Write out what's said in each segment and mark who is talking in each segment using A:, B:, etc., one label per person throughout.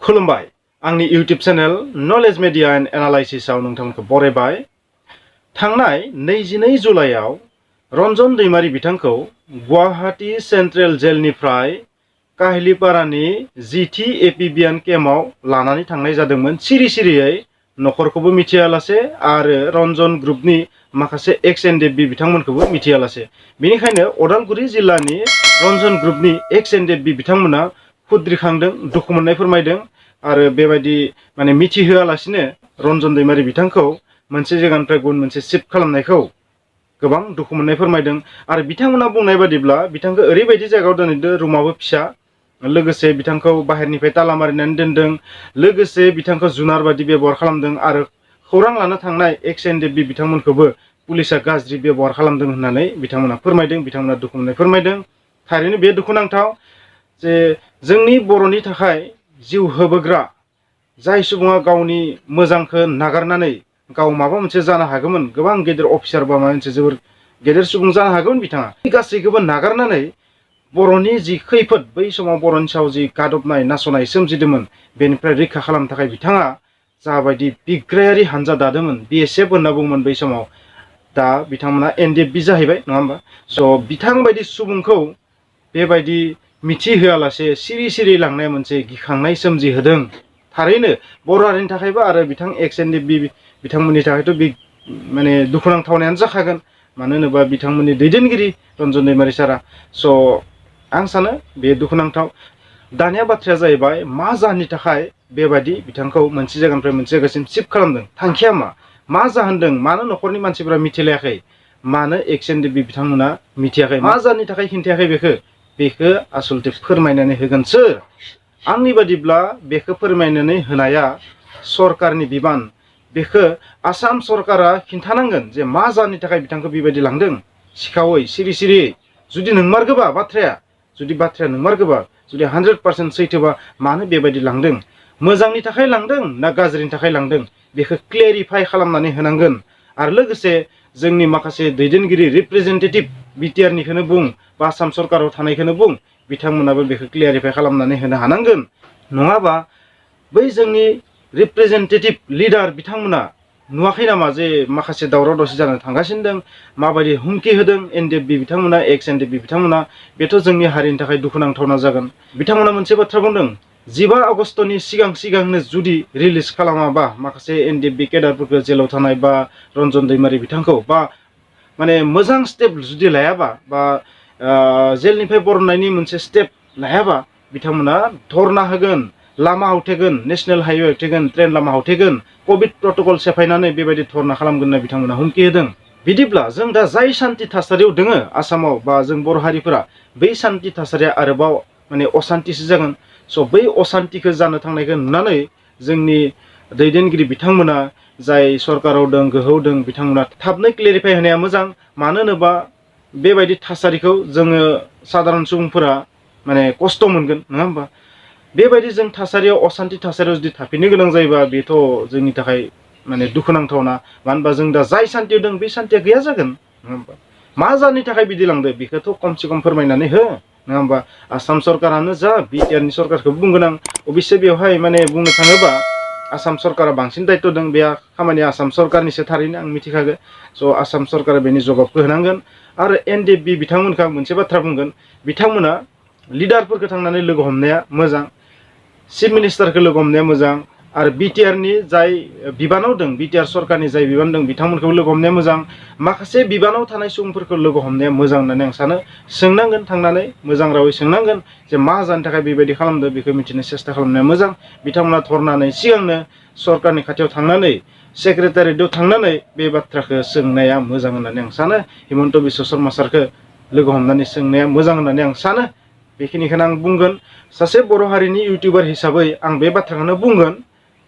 A: खुलुमबाय आंनि YouTube channel knowledge media and analysis आव नोंथांखौ बरायबाय। थांनाय 22 जुलाइआव रनजन दैमारी बिथांखौ गुवाहाटी सेंट्रेल जेलनिफ्राय काहिलीपारानि जीथि एपीबिएन केम्पआव लानानै थांनाय जादोंमोन सिरि सिरियै नखरखौबो मिथियालासे आरो रनजन ग्रुपनि माखासे एक्स एनडिएफबि बिथांमोनखौबो मिथियालासे। बेनिखायनो अदालगुरि जिल्लानि रनजन ग्रुपनि एक्स एनडिएफबि बिथांमोना खुद्रिखांदों, दुखु मोननाय फोरमायदों आरो बेबायदि माने मिथिहोआलासिनो रनजन दैमारी बिथांखौ मोनसे जायगानिफ्राय गुबुन मोनसे शिफ्ट खालामनायखौ गोबां दुखु मोननाय फोरमायदों। आरो बिथांमोना बुंनाय बादिब्ला बिथांखौ ओरैबायदि जायगायाव दोनहैदों, रुमाबो फिसा, लोगोसे बिथांखौ बाहेरनिफ्राय ताला मारिनानै दोनदों, लोगोसे बिथांखौ जुनार बादि बेबहार खालामदों आरो खौरां लानो थांनाय एक्स एनडिएफबि बिथांमोनखौबो पुलिसा गाज्रि बेबहार खालामदों होननानै बिथांमोना फोरमायदों। बिथांमोना दुखु मोननाय फोरमायदों। थारैनो बे दुखुनांथाव जे जोंनि बर'नि थाखाय जिउ होबोग्रा जाय सुबुङा गावनि मोजांखौ नागारनानै गाव माबा मोनसे जानो हागौमोन, गोबां गेदेर अफिसार बा माबा मोनसे जोबोर गेदेर सुबुं जानो हागौमोन, बिथाङा गासैखौबो नागारनानै बर'नि जि खैफोद, बै समाव बर'नि सायाव जि गादबनाय नासयनाय सोमजिदोंमोन, बेनिफ्राय रैखा खालामनो थाखाय बिथाङा जाबायदि बिग्रायारि हानजा दादोंमोन, बिएसएफ होनना बुङोमोन बै समाव, दा बिथांमोना एनडिएफबि जाहैबाय, नङा होमबा? स' बिथांबायदि सुबुंखौ बेबायदि मिथिहोआलासे सिरि सिरि लांनाया मोनसे गिखांनाय सोमजिहोदों। थारैनो बर' हारिनि थाखायबो आरो बिथां एक्स एनडिएफबि बिथांमोननि थाखायथ' बे माने दुखुनांथावनायानो जाखागोन, मानो होनोबा बिथांमोननि दैदेनगिरि रनजन दैमारी सारा। स' आं सानो बे दुखुनांथाव। दानिया बाथ्राया जाहैबाय मा जाहोननि थाखाय बेबायदि बिथांखौ मोनसे जायगानिफ्राय मोनसे जायगासिम शिफ्ट खालामदों, थांखिया मा जाहोनदों, मानो न'खरनि मानसिफोरा मिथिलायाखै, मानो एक्स एनडिएफबि बिथांमोना मिथियाखै, मा जाहोननि थाखाय खिन्थायाखै, बेखौ आसलते फोरमायनानै होगोन सोर? आंनि बादिब्ला बेखौ फोरमायनानै होनाया सरकारनि बिबान। बेखौ आसाम सरकारा खिन्थानांगोन जे मा जाहोननि थाखाय बिथांखौ बेबायदि लांदों सिखावै सिरि सिरियै। जुदि नंमारगौबा बाथ्राया, जुदि बाथ्राया नंमारगौबा, जुदि 100% सैथोबा, मानो बेबायदि लांदों, मोजांनि थाखाय लांदों ना गाज्रिनि थाखाय लांदों, बेखौ क्लेरिफाइ खालामनानै होनांगोन। आरो लोगोसे जोंनि माखासे दैदेनगिरि रिप्रेजेन्टेटिभ बिटिआरनिखौनो बुं बा आसाम सरकाराव थानायखौनो बुं, बिथांमोनाबो बेखौ क्लियारिफाइ खालामनानै होनो हानांगोन। नङाबा बै जोंनि रिप्रेजेन्टेटिभ लिडार बिथांमोना नुवाखै नामा जे माखासे दावराव दावसि जानो थांगासिनो दं, माबायदि हुमखि होदों एनडिएफबि बिथांमोना, एक्स एनडिएफबि बिथांमोना, बेथ' जोंनि हारिनि थाखाय दुखुनांथावना जागोन। बिथांमोना मोनसे बाथ्रा बुंदों, 15 आगस्टनि सिगांनो जुदि रिलिज खालामाबा माखासे एनडिएफबि केडारफोरखौ जेलाव थानाय बा रनजन दैमारी बिथांखौ बा माने मोजां स्टेप जुदि लायाबा बा जेलनिफ्राय बरननायनि मोनसे स्टेप लायाबा बिथांमोना धरना होगोन, लामा हथेगोन, नेशनेल हाइवे हथेगोन, ट्रेन लामा हथेगोन, कभिड प्रटोकल सेफायनानै बेबायदि धरना खालामगोन होनना बिथांमोना हुमखि होदों। बिदिब्ला जों दा जाय सान्थि थासारियाव दोङो आसामाव बा जों बर' हारिफोरा, बै सान्थि थासारिया आरोबाव माने असान्थिसो जागोन। स' बै असान्थिखौ जानो थांनायखौ नुनानै जोंनि दैदेनगिरि बिथांमोना जाय सरकाराव दं, गोहोआव दं, बिथांमोना थाबनो क्लेरिफाइ होनाया मोजां। मानो होनोबा बेबायदि थासारिखौ जोङो साधारन सुबुंफोरा माने खस्थ' मोनगोन, नङा होमबा? बेबायदि जों थासारियाव, असान्थि थासारियाव जुदि थाफिननो गोनां जायोबा बेथ' जोंनि थाखाय माने दुखुनांथावना। मानो होनबा जों दा जाय सान्थियाव दं बे सान्थिया गैया जागोन, नङा होमबा? मा जाहोननि थाखाय बिदि लांदो बेखौथ' खमसे खम फोरमायनानै हो, नङा होमबा? आसाम सरकारानो जा, बिटिआरनि सरकारखौबो बुंगोन आं। अबयसे बेवहाय माने बुंनो थाङोबा आसाम सरकारा बांसिन दायित्व दं, बे खामानिया आसाम सरकारनिसो, थारैनो आं मिथिखागो। स' आसाम सरकारा बेनि जबाबखौ होनांगोन। आरो एनडिएफबि बिथांमोनखौ आं मोनसे बाथ्रा बुंगोन, बिथांमोना लिडारफोरखौ थांनानै लोगो हमनाया मोजां, चिफ मिनिस्टारखौ लोगो हमनाया मोजां, आरो बिटिआरनि जाय बिबानाव दं, बिटिआर सरकारनि जाय बिबान दं, बिथांमोनखौ लोगो हमनाया मोजां। माखासे बिबानाव थानाय सुबुंफोरखौ लोगो हमनाया मोजां होननानै आं सानो। सोंनांगोन, थांनानै मोजां रावै सोंनांगोन जे मा जानो थाखाय बेबायदि खालामदो, बेखौ मिथिनो सेस्था खालामनाया मोजां। बिथांमोना धरनानै सिगांनो सरकारनि खाथियाव थांनानै, सेक्रेटारियेटआव थांनानै बे बाथ्राखौ सोंनाया मोजां होननानै आं सानो। हिमन्त बिश्व शर्मा सारखौ लोगो हमनानै सोंनाया मोजां होननानै आं सानो। बेखिनिखौनो आं बुंगोन। सासे बर' हारिनि इउटिउबार हिसाबै आं बे बाथ्राखौनो बुंगोन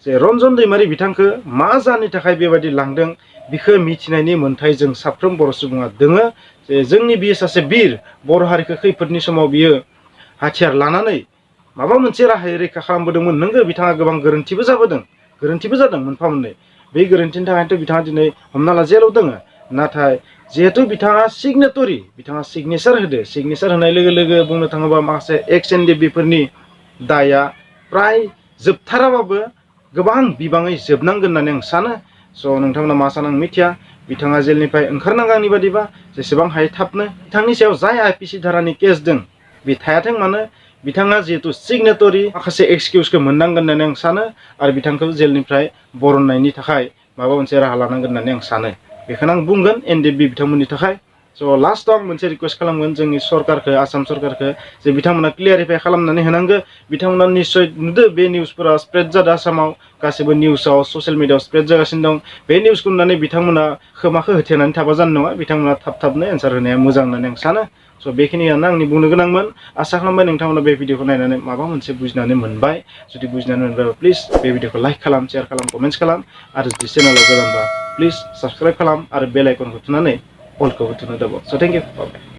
A: जे रनजन दैमारी बिथांखौ मा जाहोननि थाखाय बेबायदि लांदों बेखौ मिथिनायनि मोन्थाय जों साफ्रोम बर' सुबुङा दोङो। जे जोंनि बियो सासे बिर, बर' हारिखौ खैफोदनि समाव बियो हाथियार लानानै माबा मोनसे राहायै रैखा खालामबोदोंमोन। नोंगो बिथाङा गोबां गोरोन्थिबो जादों मोनफा मोननै। बे गोरोन्थिनि थाखायनोथ' बिथाङा दिनै हमना ला जेलाव दङ। नाथाय जिहेतु बिथाङा सिगनेटरि, बिथाङा सिगनेचार होदो, सिगनेचार होनाय लोगो लोगो बुंनो थाङोबा माखासे एक्स एनडिएफबिफोरनि दाया प्राय जोबथाराबाबो गोबां बिबाङै जोबनांगोन होननानै आं सानो। स' नोंथांमोना मा सानो आं मिथिया। बिथाङा जेलनिफ्राय ओंखारनांगौनि बादिबा जेसेबां हायो थाबनो बिथांनि सायाव जाय आइपिसि धारानि केस दं बे थायाथों मानो बिथाङा जिहेतु सिगनेटरि माखासे एक्सकिउसखौ मोननांगोन होननानै आं सानो आरो बिथांखौ जेलनिफ्राय बरननायनि थाखाय माबा मोनसे राहा लानांगोन होननानै आं सानो। बेखौनो आं बुंगोन एनडिएफबि बिथांमोननि थाखाय। स' लास्टआव आं मोनसे रिकुवेस्ट खालामगोन जोंनि सरकारखौ आसाम सरकारखौ जे बिथांमोना क्लियारिफाइ खालामनानै होनांगो। बिथांमोना निस्सय नुदो बे निउसफोरा स्प्रेड जादों आसामाव गासैबो निउसाव ससियेल मिडियाआव स्प्रेड जागासिनो दं। बे निउसखौ नुनानै बिथांमोना खोमाखौ होथेनानै थाबा जानाय नङा। बिथांमोना थाबनो एन्सार होनाया मोजां होननानै आं सानो। स' बेखिनियानो आंनि बुंनो गोनांमोन। आसा खालामबाय नोंथांमोना बे भिडिअखौ नायनानै माबा मोनसे बुजिनानै मोनबाय। जुदि बुजिनानै मोनबायबा प्लिज बे भिडिअखौ लाइक खालाम, शेयार खालाम, कमेन्ट्स खालाम आरो जुदि चेनेलाव गोदानबा प्लिज साबस्क्राइब खालाम आरो बेल आइकनखौ थुनानै अलखौबो थुनो दाबाव। स' थेंक इउ।